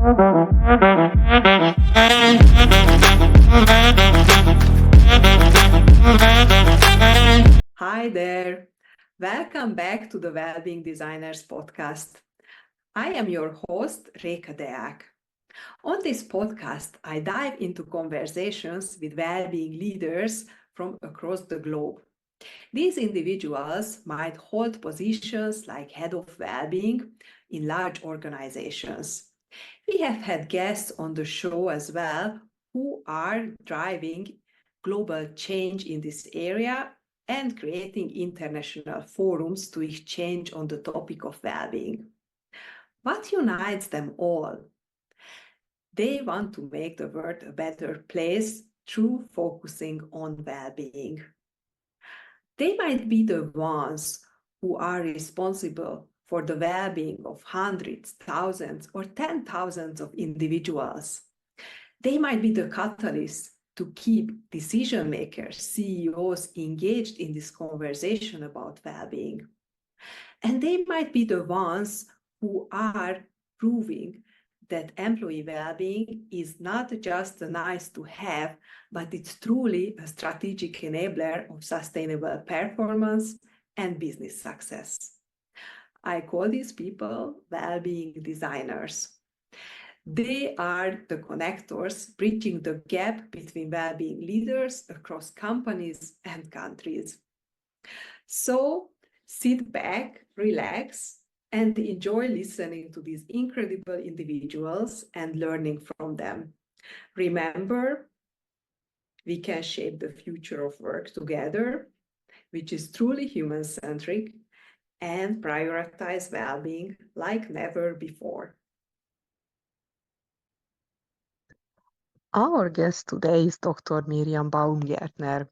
Hi there. Welcome back to the Wellbeing Designers Podcast. I am your host, Réka Deák. On this podcast, I dive into conversations with well-being leaders from across the globe. These individuals might hold positions like head of well-being in large organizations. We have had guests on the show as well who are driving global change in this area and creating international forums to exchange on the topic of well-being. What unites them all? They want to make the world a better place through focusing on well-being. They might be the ones who are responsible for the well-being of hundreds, thousands, or 10,000s of individuals. They might be the catalysts to keep decision makers, CEOs engaged in this conversation about well-being. And they might be the ones who are proving that employee well-being is not just a nice to have, but it's truly a strategic enabler of sustainable performance and business success. I call these people well-being designers. They are the connectors bridging the gap between well-being leaders across companies and countries. So sit back, relax, and enjoy listening to these incredible individuals and learning from them. Remember, we can shape the future of work together, which is truly human-centric, and prioritize well-being like never before. Our guest today is Dr. Miriam Baumgärtner.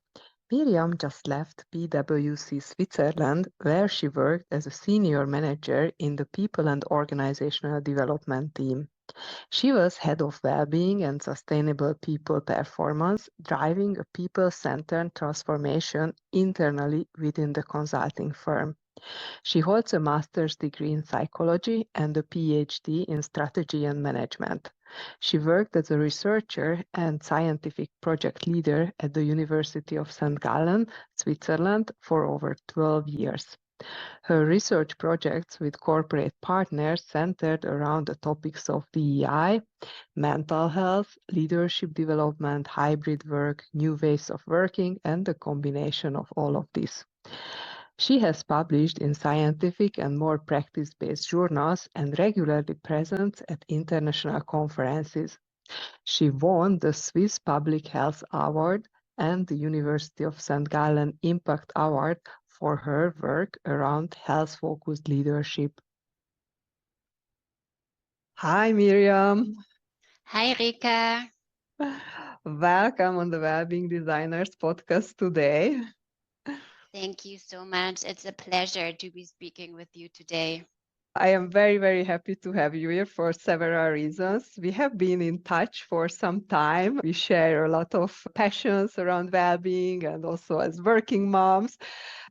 Miriam just left PwC Switzerland, where she worked as a senior manager in the People and Organizational Development team. She was head of well-being and sustainable people performance, driving a people-centered transformation internally within the consulting firm. She holds a master's degree in psychology and a PhD in strategy and management. She worked as a researcher and scientific project leader at the University of St. Gallen, Switzerland, for over 12 years. Her research projects with corporate partners centered around the topics of DEI, mental health, leadership development, hybrid work, new ways of working, and the combination of all of this. She has published in scientific and more practice-based journals and regularly presents at international conferences. She won the Swiss Public Health Award and the University of St. Gallen Impact Award for her work around health-focused leadership. Hi, Miriam. Hi, Réka. Welcome on the Wellbeing Designers Podcast today. Thank you so much. It's a pleasure to be speaking with you today. I am very, very happy to have you here for several reasons. We have been in touch for some time. We share a lot of passions around well-being and also as working moms.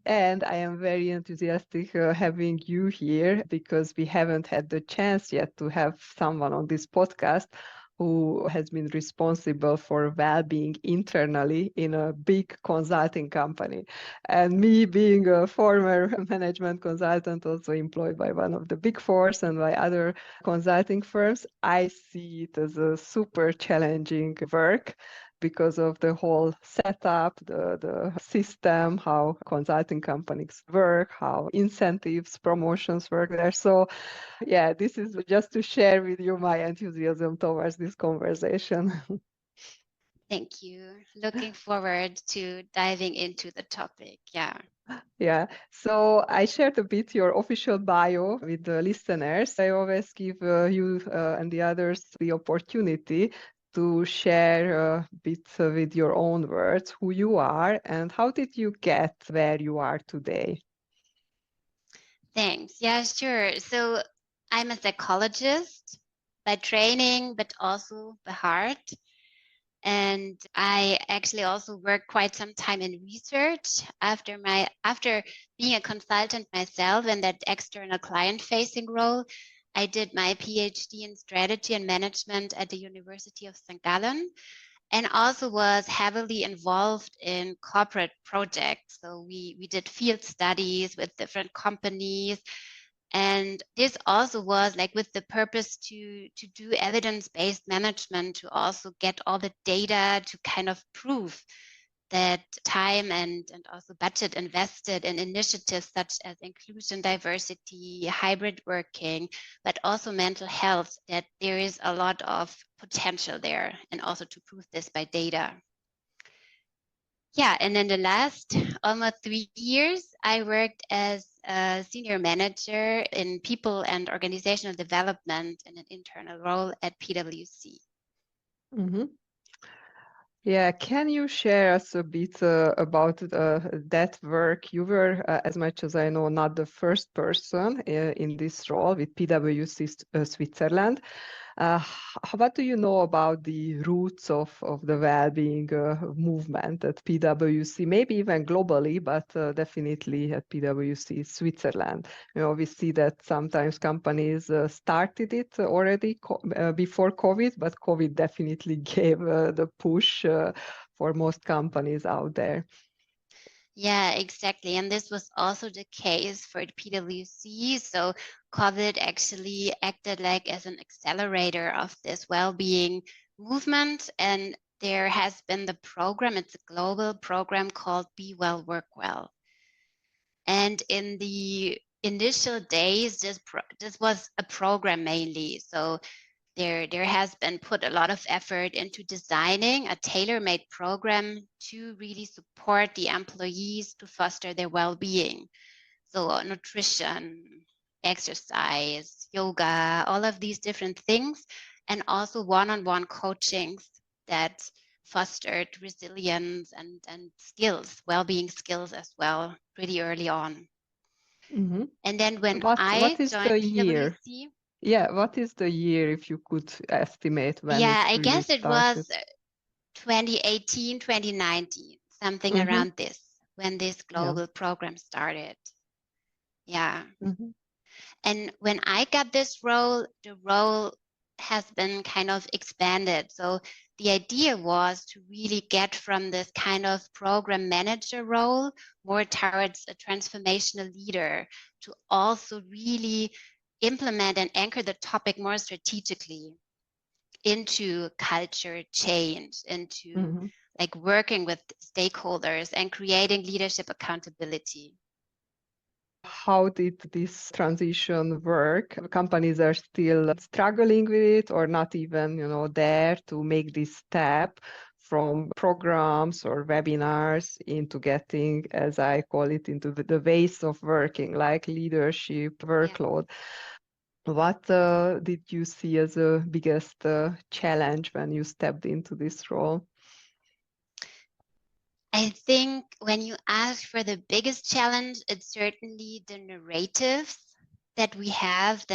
And I am very enthusiastic having you here because we haven't had the chance yet to have someone on this podcast who has been responsible for well-being internally in a big consulting company. And me being a former management consultant, also employed by one of the big fours and by other consulting firms, I see it as a super challenging work because of the whole setup, the system, how consulting companies work, how incentives, promotions work there. So yeah, this is just to share with you my enthusiasm towards this conversation. Thank you. Looking forward to diving into the topic. Yeah, so I shared a bit your official bio with the listeners. I always give you and the others the opportunity to share a bit with your own words who you are and how did you get where you are today? Thanks. Yeah, sure. So I'm a psychologist by training, but also by heart. And I actually also worked quite some time in research after being a consultant myself in that external client-facing role. I did my PhD in strategy and management at the University of St. Gallen, and also was heavily involved in corporate projects. So we did field studies with different companies. And this also was like with the purpose to do evidence-based management, to also get all the data to kind of prove that time and also budget invested in initiatives such as inclusion, diversity, hybrid working, but also mental health, that there is a lot of potential there, and also to prove this by data. Yeah, and in the last almost 3 years, I worked as a senior manager in people and organizational development in an internal role at PwC. Mm-hmm. Yeah, can you share us a bit about that work? You were, as much as I know, not the first person in this role with PwC Switzerland. What do you know about the roots of the well-being movement at PwC, maybe even globally, but definitely at PwC Switzerland? We see that sometimes companies started it already before COVID, but COVID definitely gave the push for most companies out there. Yeah, exactly. And this was also the case for PwC. So COVID actually acted like as an accelerator of this well-being movement. And there has been the program, it's a global program called Be Well, Work Well. And in the initial days, this was a program mainly. So there has been put a lot of effort into designing a tailor-made program to really support the employees to foster their well-being. So nutrition, exercise, yoga, all of these different things, and also one-on-one coachings that fostered resilience and skills, well-being skills as well, pretty early on. Mm-hmm. And then when What I is joined the year? PwC, Yeah, what is the year, if you could estimate when it yeah, I really guess it started? was 2018, 2019, something Mm-hmm. around this, when this Yeah. global program started. Yeah. Mm-hmm. And when I got this role, the role has been kind of expanded. So the idea was to really get from this kind of program manager role more towards a transformational leader, to also really implement and anchor the topic more strategically into culture change, into Mm-hmm. like working with stakeholders and creating leadership accountability. How did this transition work? Companies are still struggling with it, or not even, there to make this step from programs or webinars into getting, as I call it, into the ways of working, like leadership, Yeah. workload. What did you see as the biggest challenge when you stepped into this role? I think when you ask for the biggest challenge, it's certainly the narratives that we have,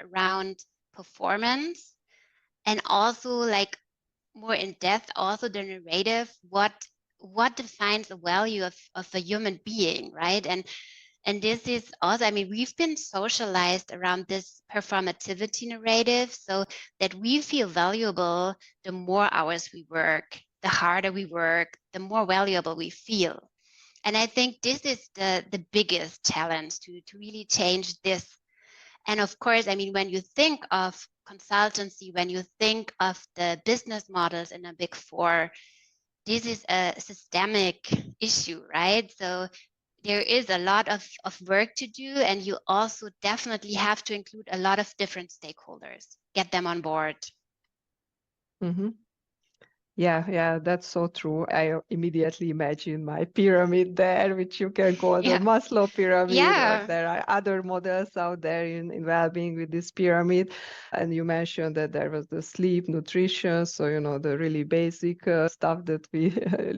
around performance, and also like more in depth, also the narrative, what defines the value of a human being, right? And this is also, I mean, we've been socialized around this performativity narrative, so that we feel valuable the more hours we work, the harder we work, the more valuable we feel. And I think this is the biggest challenge to really change this. And of course, I mean, when you think of consultancy, when you think of the business models in a big four, this is a systemic issue, right? So there is a lot of work to do, and you also definitely have to include a lot of different stakeholders, get them on board. Mm-hmm. Yeah, that's so true. I immediately imagine my pyramid there, which you can call the Yeah. Maslow pyramid, or Yeah. there are other models out there in well-being with this pyramid. And you mentioned that there was the sleep, nutrition, so, the really basic stuff that we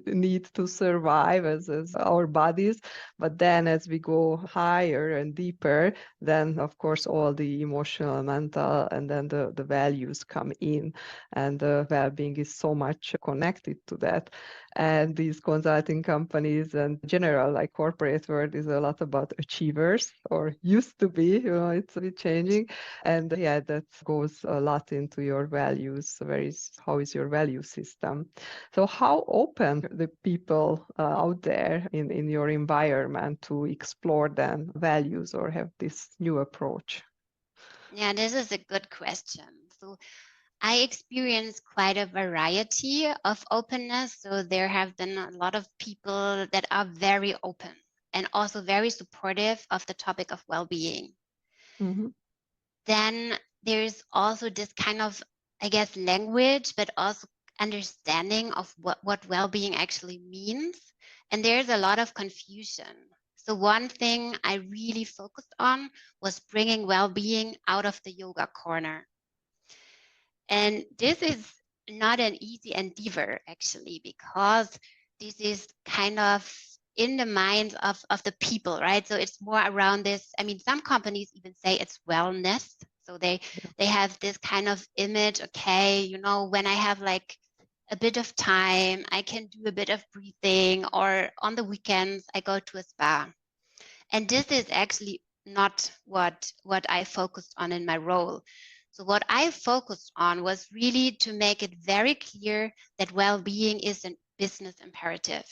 need to survive as our bodies. But then as we go higher and deeper, then, of course, all the emotional, mental, and then the values come in. And well-being is so much much connected to that. And these consulting companies and general like corporate world is a lot about achievers, or used to be, it's a bit changing. And yeah, that goes a lot into your values. How is your value system? So how open the people out there in your environment to explore then values or have this new approach? Yeah, this is a good question. So I experienced quite a variety of openness. So there have been a lot of people that are very open and also very supportive of the topic of well-being. Mm-hmm. Then there's also this kind of, I guess, language, but also understanding of what well-being actually means. And there's a lot of confusion. So one thing I really focused on was bringing well-being out of the yoga corner. And this is not an easy endeavor, actually, because this is kind of in the minds of the people, right? So it's more around this. I mean, some companies even say it's wellness. So they have this kind of image, okay, when I have like a bit of time, I can do a bit of breathing, or on the weekends, I go to a spa. And this is actually not what I focused on in my role. So what I focused on was really to make it very clear that well-being is a business imperative.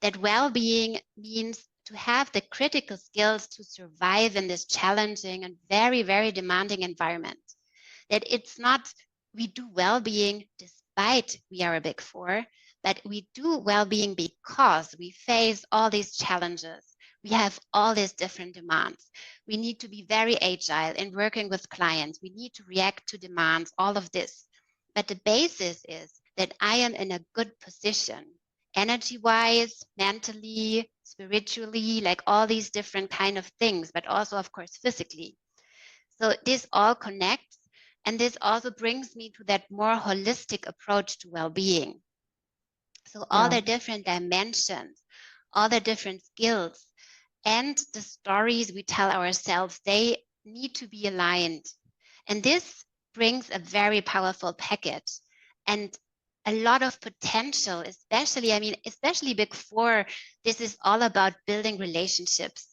That well-being means to have the critical skills to survive in this challenging and very, very demanding environment. That it's not we do well-being despite we are a Big Four, but we do well-being because we face all these challenges. We have all these different demands. We need to be very agile in working with clients. We need to react to demands, all of this. But the basis is that I am in a good position, energy-wise, mentally, spiritually, like all these different kind of things, but also, of course, physically. So this all connects. And this also brings me to that more holistic approach to well-being. So all the different dimensions, all the different skills, and the stories we tell ourselves, they need to be aligned. And this brings a very powerful package and a lot of potential, especially Big Four. This is all about building relationships.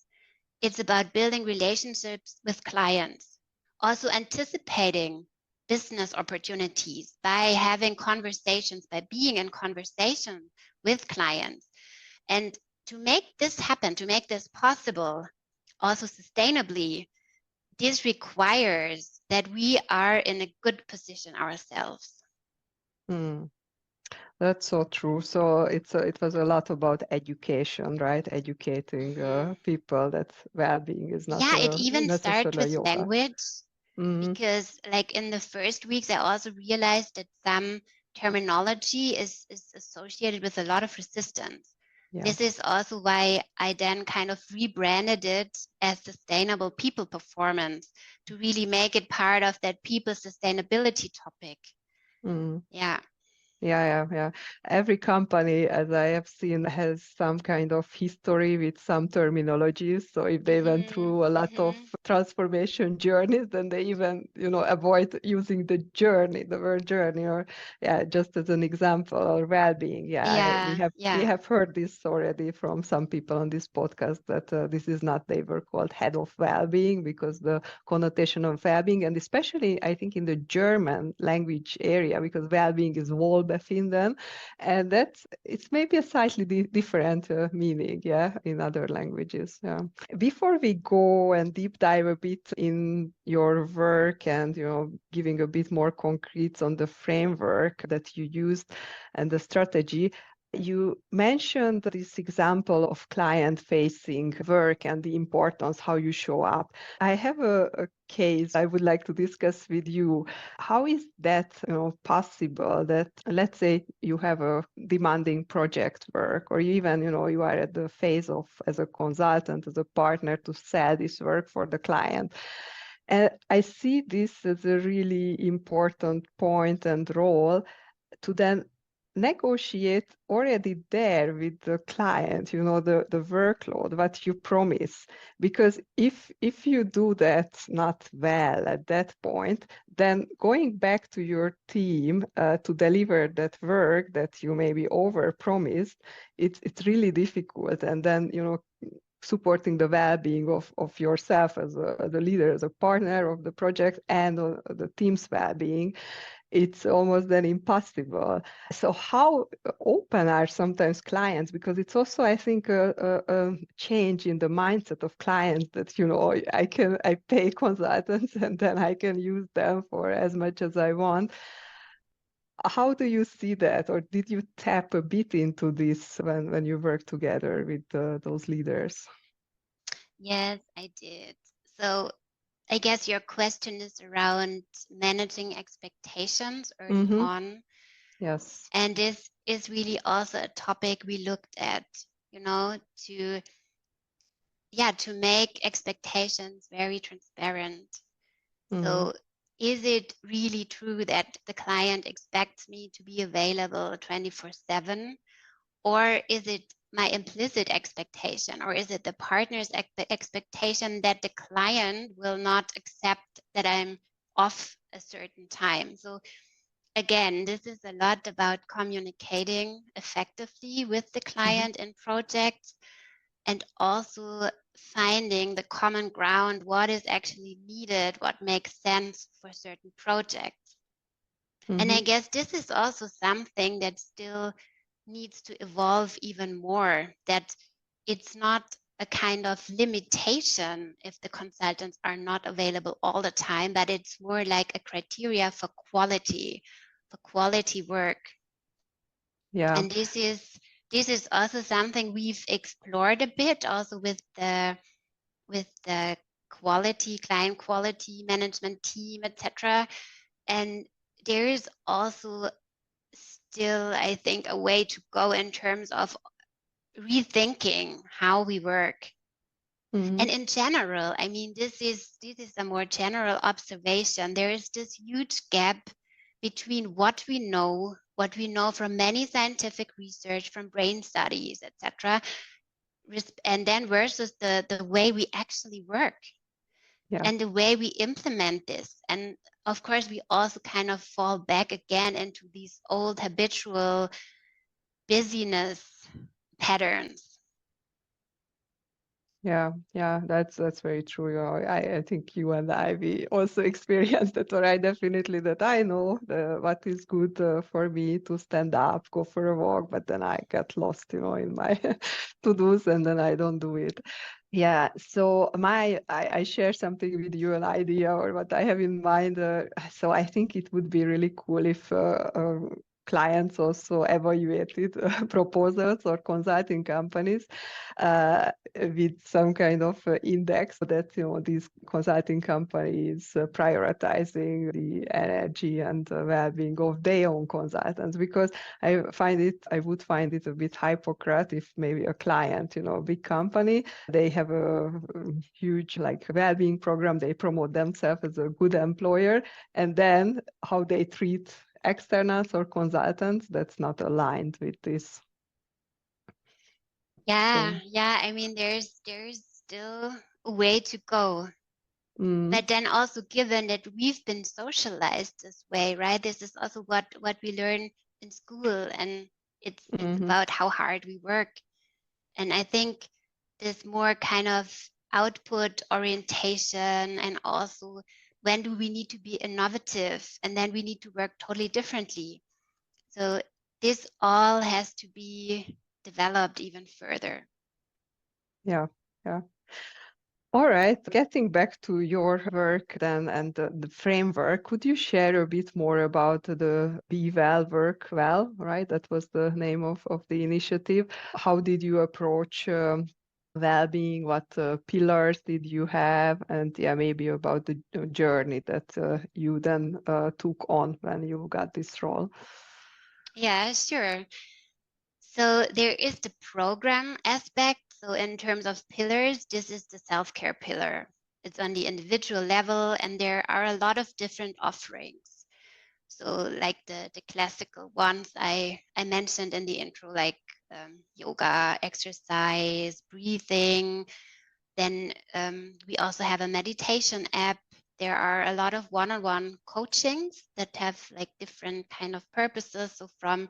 It's about building relationships with clients, also anticipating business opportunities by having conversations, by being in conversation with clients. And to make this happen, to make this possible, also sustainably, this requires that we are in a good position ourselves. That's so true. So it was a lot about education, right? Educating people that well-being is not it even starts necessarily with yoga. language, because like in the first weeks, I also realized that some terminology is associated with a lot of resistance. Yeah. This is also why I then kind of rebranded it as sustainable people performance to really make it part of that people sustainability topic. Yeah. Yeah. Every company, as I have seen, has some kind of history with some terminologies. So if they went through a lot of transformation journeys, then they even, avoid using the word journey, or just as an example, or well-being. We have heard this already from some people on this podcast that this is not, they were called head of well-being because the connotation of well-being, and especially I think in the German language area, because well-being is Wohlbefinden, and it's maybe a slightly different meaning, in other languages. Before we go and deep dive a bit in your work and giving a bit more concrete on the framework that you used and the strategy, you mentioned this example of client-facing work and the importance, how you show up. I have a case I would like to discuss with you. How is that possible that, let's say, you have a demanding project work, or even, you are at the phase of, as a consultant, as a partner, to sell this work for the client. And I see this as a really important point and role to then negotiate already there with the client, the workload, what you promise. Because if you do that not well at that point, then going back to your team to deliver that work that you maybe over promised, it's really difficult. And then, supporting the well-being of yourself as a leader, as a partner of the project, and the team's well-being, it's almost then impossible. So how open are sometimes clients? Because it's also, I think, a change in the mindset of clients that, I pay consultants and then I can use them for as much as I want. How do you see that? Or did you tap a bit into this when you work together with those leaders? Yes, I did. So I guess your question is around managing expectations early on. Yes. And this is really also a topic we looked at, to make expectations very transparent. So is it really true that the client expects me to be available 24/7? Or is it my implicit expectation? Or is it the partner's expectation that the client will not accept that I'm off a certain time? So again, this is a lot about communicating effectively with the client in projects, and also finding the common ground, what is actually needed, what makes sense for certain projects. And I guess this is also something that still needs to evolve even more, that it's not a kind of limitation if the consultants are not available all the time, but it's more like a criteria for quality work. Yeah. And this is also something we've explored a bit also with the client quality management team, etc. And there is also still, I think, a way to go in terms of rethinking how we work. And in general, I mean, this is a more general observation. There is this huge gap between what we know from many scientific research, from brain studies, etc., and then versus the way we actually work. Yeah. And the way we implement this. And of course, we also kind of fall back again into these old habitual busyness patterns. Yeah, that's very true. I think you and we also experienced that, or I definitely that I know what is good for me to stand up, go for a walk, but then I get lost, in my to-dos, and then I don't do it. Yeah, so I share something with you, an idea or what I have in mind. So I think it would be really cool if clients also evaluated proposals or consulting companies with some kind of index that these consulting companies prioritizing the energy and well-being of their own consultants, because I would find it a bit hypocrite if maybe a client, big company, they have a huge well-being program, they promote themselves as a good employer, and then how they treat externals or consultants, that's not aligned with this. Yeah. I mean, there's still a way to go. But then also, given that we've been socialized this way, right? This is also what we learn in school, and it's about how hard we work. And I think this more kind of output orientation, and also when do we need to be innovative, and then we need to work totally differently. So this all has to be developed even further. Yeah. All right, getting back to your work then and the framework, could you share a bit more about the Be Well, Work Well, right? That was the name of the initiative. How did you approach well-being? What pillars did you have? And maybe about the journey that you then took on when you got this role. Yeah, sure. So there is the program aspect. So in terms of pillars, this is the self-care pillar. It's on the individual level, and there are a lot of different offerings. So like the classical ones I mentioned in the intro, like yoga, exercise, breathing. Then we also have a meditation app. There are a lot of one-on-one coachings that have like different kind of purposes. So from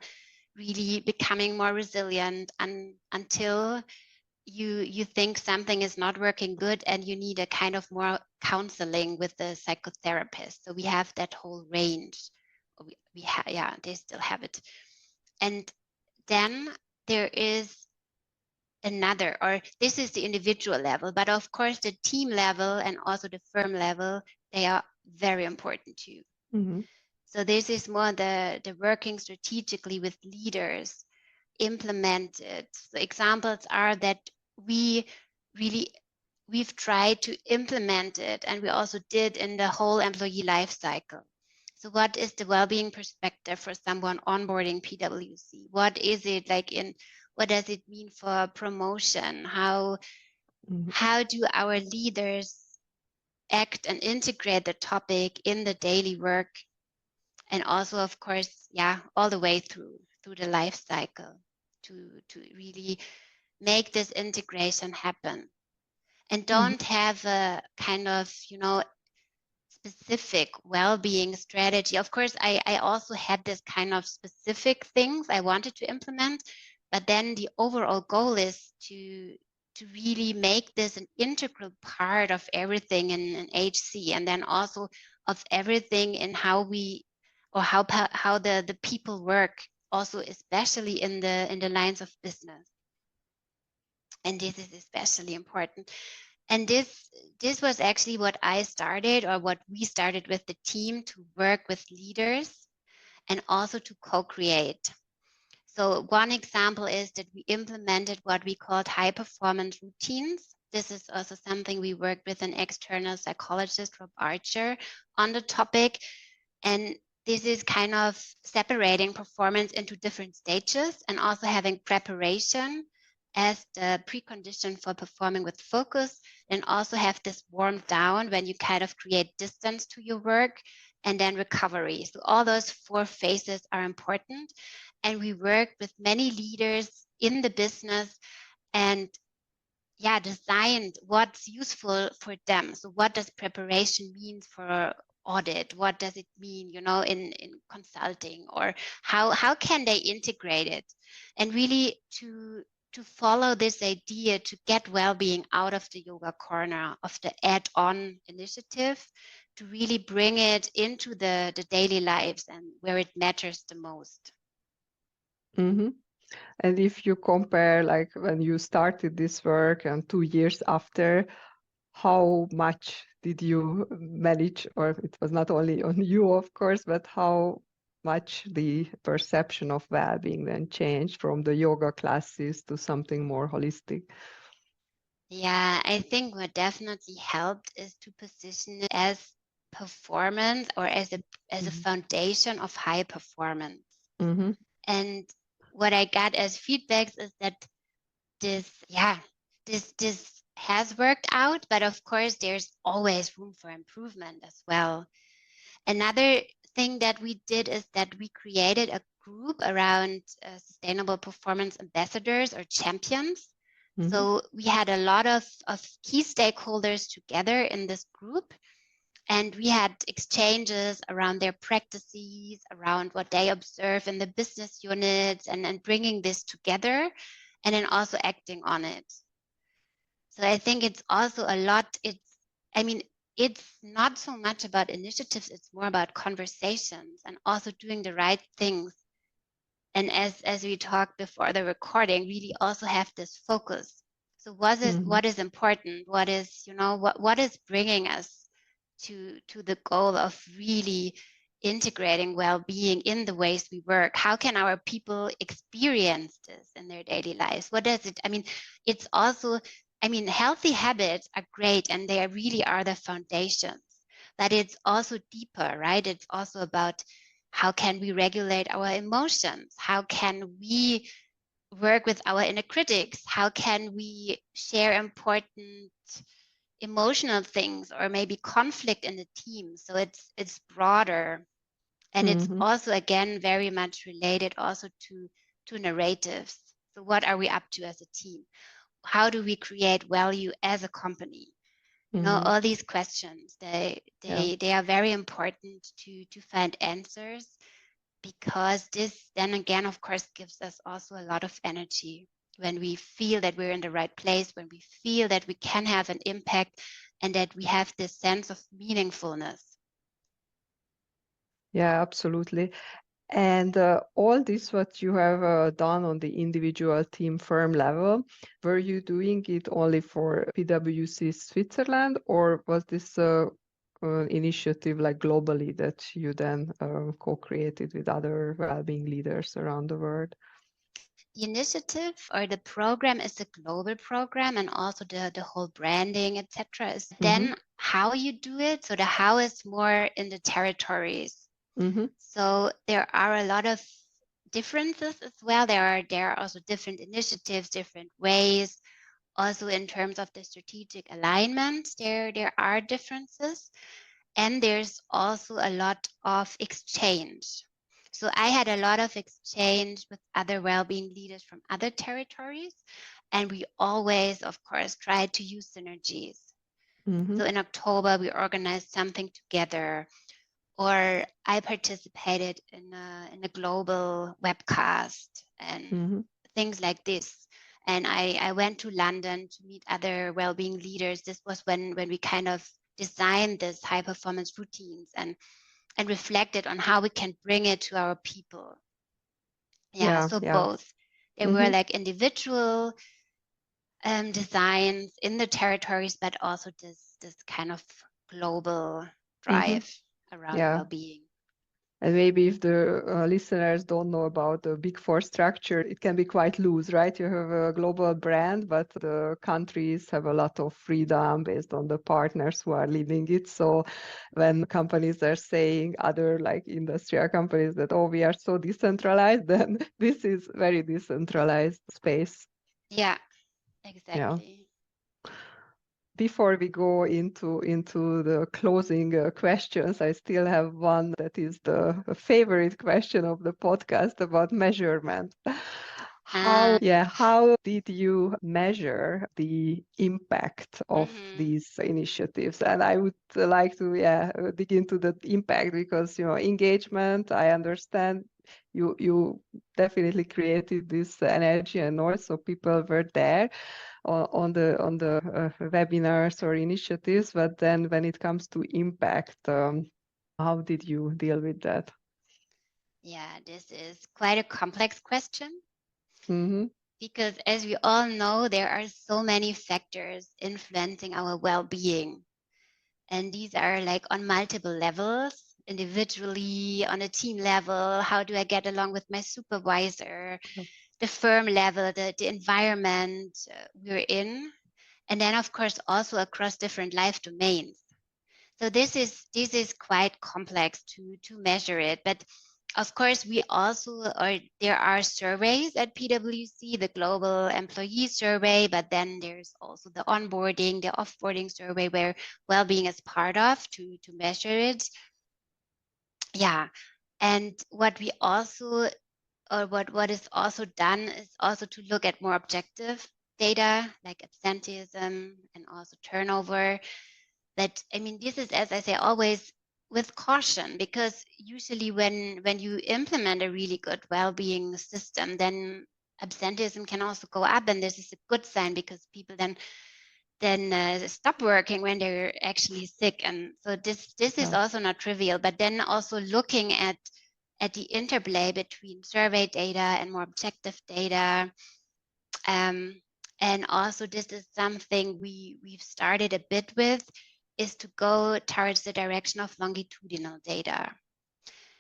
really becoming more resilient until you think something is not working good and you need a kind of more counseling with the psychotherapist. So we have that whole range. Yeah, they still have it. And then there is another, or this is the individual level, but of course the team level and also the firm level, they are very important too. Mm-hmm. So this is more the working strategically with leaders, implemented. So examples are that we've tried to implement it, and we also did in the whole employee life cycle. So what is the well-being perspective for someone onboarding PwC? What is it like what does it mean for promotion? How do our leaders act and integrate the topic in the daily work? And also, of course, all the way through the life cycle to really make this integration happen. And don't have a kind of, specific well-being strategy. Of course, I also had this kind of specific things I wanted to implement, but then the overall goal is to really make this an integral part of everything in HC, and then also of everything in how the people work, also especially in the lines of business. And this is especially important. And this was actually what I started, or what we started with the team, to work with leaders and also to co-create. So one example is that we implemented what we called high performance routines. This is also something we worked with an external psychologist, Rob Archer, on the topic. And this is kind of separating performance into different stages and also having preparation as the precondition for performing with focus, and also have this warm down when you kind of create distance to your work, and then recovery. So all those 4 phases are important. And we work with many leaders in the business and designed what's useful for them. So what does preparation mean for audit? What does it mean, in consulting? Or how can they integrate it? And really to follow this idea to get well-being out of the yoga corner, of the add-on initiative, to really bring it into the daily lives and where it matters the most. Mm-hmm. And if you compare, like when you started this work and 2 years after, how much did you manage, or it was not only on you, of course, but how much the perception of well-being then changed from the yoga classes to something more holistic? Yeah, I think what definitely helped is to position it as performance, or as a foundation of high performance. Mm-hmm. And what I got as feedbacks is that this has worked out, but of course there's always room for improvement as well. Another thing that we did is that we created a group around sustainable performance ambassadors, or champions. So we had a lot of key stakeholders together in this group, and we had exchanges around their practices, around what they observe in the business units, and bringing this together, and then also acting on it. So I think it's also a lot, it's not so much about initiatives, it's more about conversations and also doing the right things. And as we talked before the recording, really also have this focus. So what is important? What is, what is bringing us to the goal of really integrating well-being in the ways we work? How can our people experience this in their daily lives? What does it, it's also, healthy habits are great and they really are the foundations, but it's also deeper, right? It's also about how can we regulate our emotions? How can we work with our inner critics? How can we share important emotional things, or maybe conflict in the team? So it's broader. And it's Mm-hmm. also, again, very much related also to narratives. So what are we up to as a team? How do we create value as a company? You know, Mm-hmm. all these questions, Yeah. they are very important to find answers, because this then again, of course, gives us also a lot of energy when we feel that we're in the right place, when we feel that we can have an impact and that we have this sense of meaningfulness. Yeah, absolutely. And all this, what you have done on the individual team firm level, were you doing it only for PwC Switzerland, or was this initiative like globally that you then co-created with other well-being leaders around the world? The initiative or the program is a global program, and also the whole branding, etc. is then how you do it. So the how is more in the territories. Mm-hmm. So there are a lot of differences as well. There are also different initiatives, different ways. Also in terms of the strategic alignment, there are differences. And there's also a lot of exchange. So I had a lot of exchange with other well-being leaders from other territories. And we always, of course, tried to use synergies. Mm-hmm. So in October, we organized something together, or I participated in a global webcast and Mm-hmm. things like this. And I went to London to meet other well-being leaders. This was when we kind of designed this high performance routines and reflected on how we can bring it to our people. Yeah, Yeah, so yeah. both. There were Mm-hmm. like individual designs in the territories, but also this kind of global Mm-hmm. drive around Yeah. well-being. And maybe if the listeners don't know about the Big Four structure, it can be quite loose, right? You have a global brand, but the countries have a lot of freedom based on the partners who are leading it. So when companies are saying, other like industrial companies, that, oh, we are so decentralized, then this is very decentralized space. Yeah, Yeah. exactly. Before we go into the closing questions, I still have one that is the favorite question of the podcast about measurement. Uh, How did you measure the impact of mhm. these initiatives? And I would like to dig into the impact, because engagement, I understand you definitely created this energy and noise, so people were there on the webinars or initiatives, but then when it comes to impact, how did you deal with that? Yeah, this is quite a complex question, Mm-hmm. because as we all know, there are so many factors influencing our well-being. And these are like on multiple levels, individually, on a team level. How do I get along with my supervisor? The firm level, the environment we're in. And then, of course, also across different life domains. So this is quite complex to measure it. But of course, we also there are surveys at PwC, the global employee survey, but then there's also the onboarding, the offboarding survey, where well-being is part of to measure it. Yeah. And what we also, or what is also done, is also to look at more objective data like absenteeism and also turnover. That, I mean, this is, as I say, always with caution, because usually when you implement a really good well-being system, then absenteeism can also go up, and this is a good sign, because people then stop working when they're actually sick. And so this is also not trivial. But then also looking at the interplay between survey data and more objective data. And also, this is something we've started a bit with, is to go towards the direction of longitudinal data.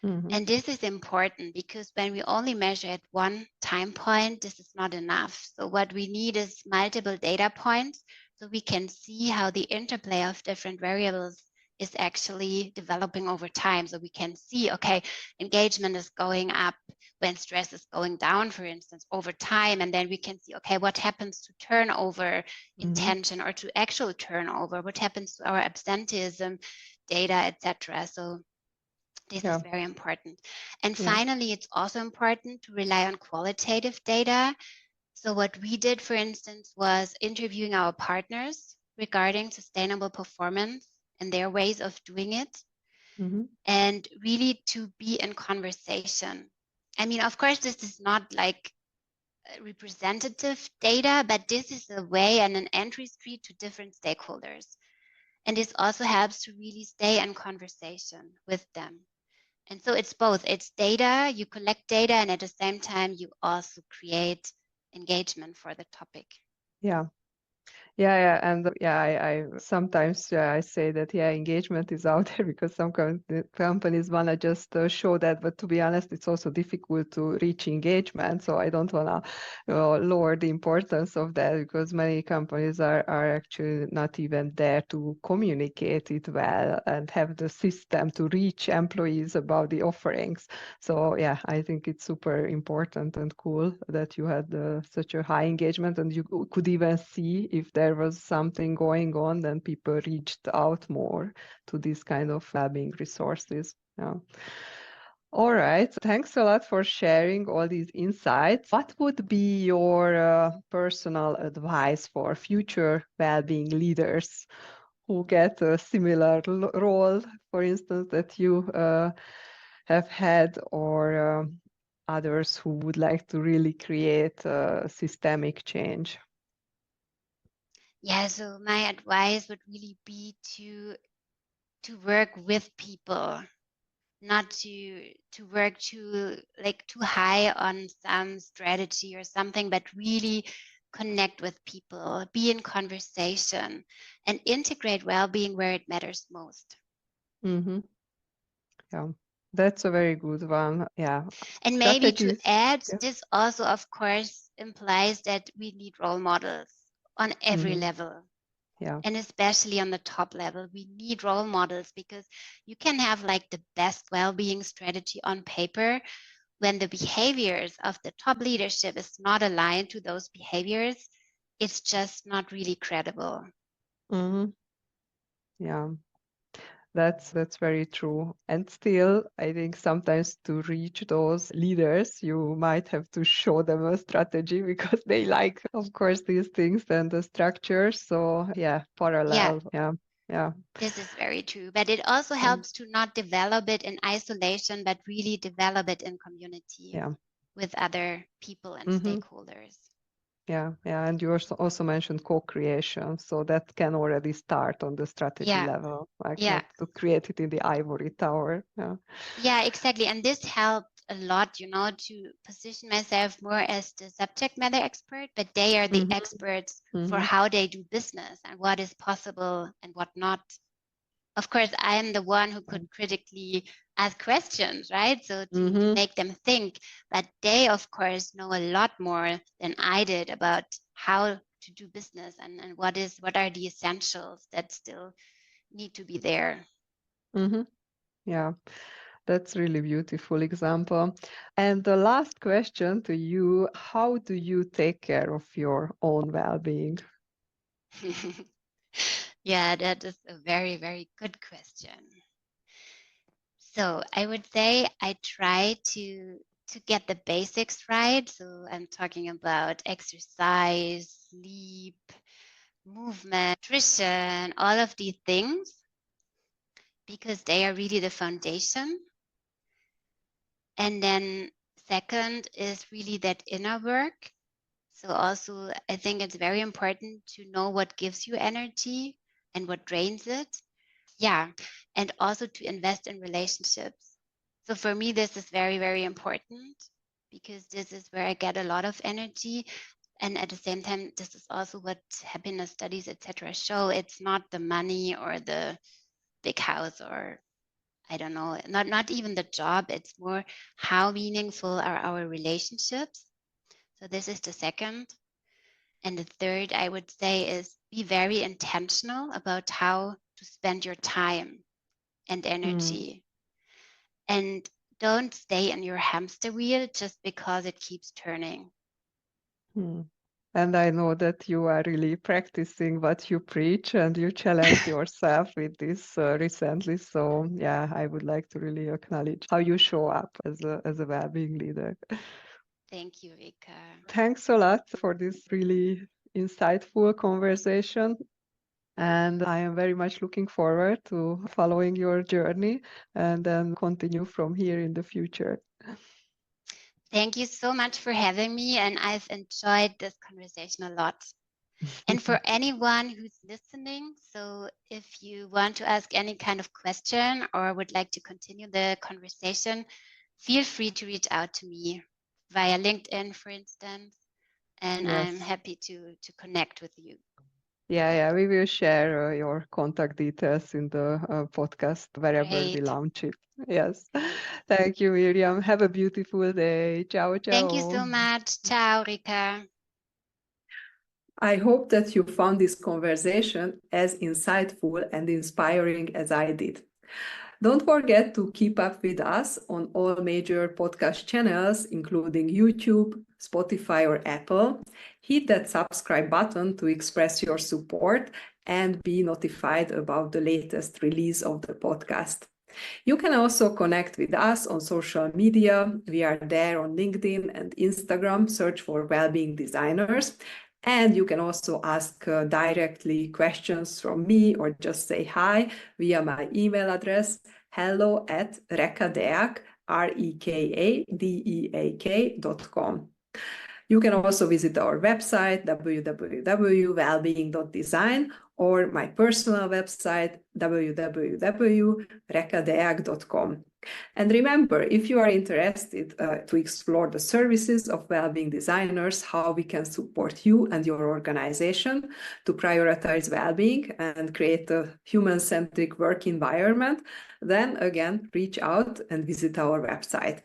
Mm-hmm. And this is important, because when we only measure at one time point, this is not enough. So what we need is multiple data points, so we can see how the interplay of different variables is actually developing over time. So we can see, okay, engagement is going up when stress is going down, for instance, over time. And then we can see, okay, what happens to turnover intention, or to actual turnover? What happens to our absenteeism data, etc.? So This Yeah. is very important. And Yeah. finally, it's also important to rely on qualitative data. So what we did, for instance, was interviewing our partners regarding sustainable performance and their ways of doing it, and really to be in conversation. I mean, of course, this is not like representative data, but this is a way and an entry street to different stakeholders. And this also helps to really stay in conversation with them. And so it's both. It's data, you collect data, and at the same time, you also create engagement for the topic. Yeah. Yeah, and I sometimes I say that engagement is out there because some companies wanna just show that, but to be honest, it's also difficult to reach engagement. So I don't wanna lower the importance of that because many companies are actually not even there to communicate it well and have the system to reach employees about the offerings. So I think it's super important and cool that you had such a high engagement, and you could even see if there was something going on, then people reached out more to these kind of well-being resources. Yeah. All right. Thanks a lot for sharing all these insights. What would be your personal advice for future well-being leaders who get a similar role, for instance, that you have had, or others who would like to really create systemic change? Yeah, so my advice would really be to work with people, not to work too high on some strategy or something, but really connect with people, be in conversation, and integrate well-being where it matters most. Yeah, that's a very good one. Yeah. And maybe to Strategies. add, Yeah. this also, of course, implies that we need role models on every level. Yeah. And especially on the top level, we need role models, because you can have like the best well-being strategy on paper. When the behaviors of the top leadership is not aligned to those behaviors, it's just not really credible. Yeah. That's very true. And still, I think sometimes to reach those leaders, you might have to show them a strategy because they like, of course, these things and the structures. So parallel. Yeah. This is very true. But it also helps to not develop it in isolation, but really develop it in community with other people and stakeholders. Yeah. And you also mentioned co-creation, so that can already start on the strategy level, like not to create it in the ivory tower. Yeah, exactly. And this helped a lot, to position myself more as the subject matter expert, but they are the experts for how they do business and what is possible and what not. Of course, I am the one who could critically ask questions, right? So to make them think. But they, of course, know a lot more than I did about how to do business and what are the essentials that still need to be there. Yeah, that's really beautiful example. And the last question to you, how do you take care of your own well-being? Yeah, that is a very, very good question. So I would say I try to get the basics right. So I'm talking about exercise, sleep, movement, nutrition, all of these things, because they are really the foundation. And then second is really that inner work. So also I think it's very important to know what gives you energy and what drains it. Yeah. And also to invest in relationships. So for me, this is very, very important, because this is where I get a lot of energy. And at the same time, this is also what happiness studies, etc., show. It's not the money or the big house, or I don't know, not even the job. It's more how meaningful are our relationships. So this is the second. And the third, I would say, is be very intentional about how to spend your time and energy. And don't stay in your hamster wheel just because it keeps turning. And I know that you are really practicing what you preach and you challenged yourself with this recently. So yeah, I would like to really acknowledge how you show up as a well-being leader. Thank you, Réka. Thanks a lot for this really insightful conversation. And I am very much looking forward to following your journey and then continue from here in the future. Thank you so much for having me, and I've enjoyed this conversation a lot. And for anyone who's listening, so if you want to ask any kind of question or would like to continue the conversation, feel free to reach out to me via LinkedIn, for instance, and Yes. I'm happy to connect with you. Yeah, we will share your contact details in the podcast wherever we Great. launch it. Yes. Thank you, Miriam. Have a beautiful day. Ciao, ciao. Thank you so much. Ciao, Réka. I hope that you found this conversation as insightful and inspiring as I did. Don't forget to keep up with us on all major podcast channels, including YouTube, Spotify, or Apple. Hit that subscribe button to express your support and be notified about the latest release of the podcast. You can also connect with us on social media. We are there on LinkedIn and Instagram. Search for Wellbeing Designers. And you can also ask directly questions from me or just say hi via my email address, hello@𝒂𝒂𝒂𝒂, 𝒂𝒂𝒑𝒂𝒂.com. You can also visit our website, www.wellbeing.design, or my personal website, www.𝒂𝒂𝒂𝒂.com. And remember, if you are interested to explore the services of Wellbeing Designers, how we can support you and your organization to prioritize well-being and create a human-centric work environment, then again, reach out and visit our website.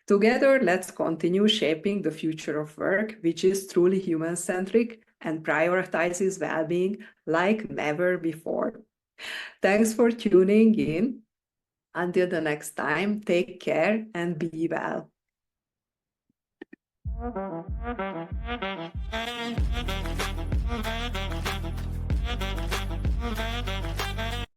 Together, let's continue shaping the future of work, which is truly human-centric and prioritizes well-being like never before. Thanks for tuning in. Until the next time, take care and be well.